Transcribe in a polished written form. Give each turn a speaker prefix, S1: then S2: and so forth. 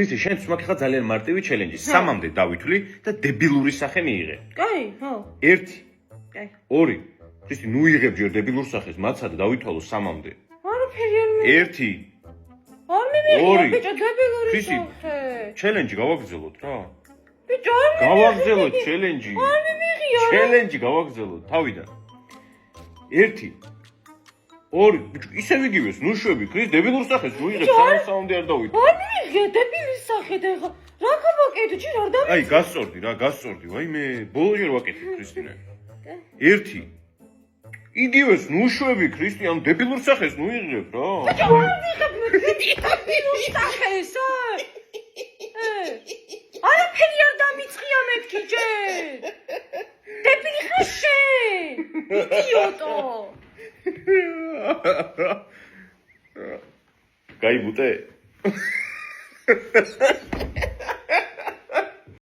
S1: ისი შენც მაქვს ხა ძალიან მარტივი ჩელენჯი. 3-მდე დავითვლი და დებილური სახე მიიღე.
S2: კაი, ხო.
S1: 1
S2: კაი.
S1: 2 ქრისტი ნუ იღებ ჯერ დებილურ სახეს, მაცად დავითვალო 3-მდე.
S2: არაფერი არ მე.
S1: 1
S2: არ მივიღია ბიჭო დებილური
S1: ქრისტი
S2: სახე.
S1: ჩელენჯი გავაგრძელოთ რა.
S2: ბიჭო არ მივიღია.
S1: გავაგრძელოთ ჩელენჯი.
S2: არ მივიღია.
S1: ჩელენჯი გავაგრძელოთ თავიდან. 1 2 ბიჭო ისევ იგივეს, ნუ შვები, ქრისტი დებილურ სახეს ნუ იღებ 3-მდე არ დავითვალე.
S2: არ მივიღია დებილის სახე და ეხა რა გავაკეთო ჯერ არ და
S1: აი გასწორდი რა, გასწორდი. ვაიმე, ბოლოჯერ ვაკეთე ქრისტინე. 1 იგივეს ნუ შვები, ქრისტი, ამ დებილურ სახეს ნუ იღებ რა.
S2: ბიჭო არ მივიღებ დებილურ სახეს. არაფერი არ დამიწყია მეთქი ჯერ. დებილი ხარ შენ. იდიოტო.
S1: გაიბუტე?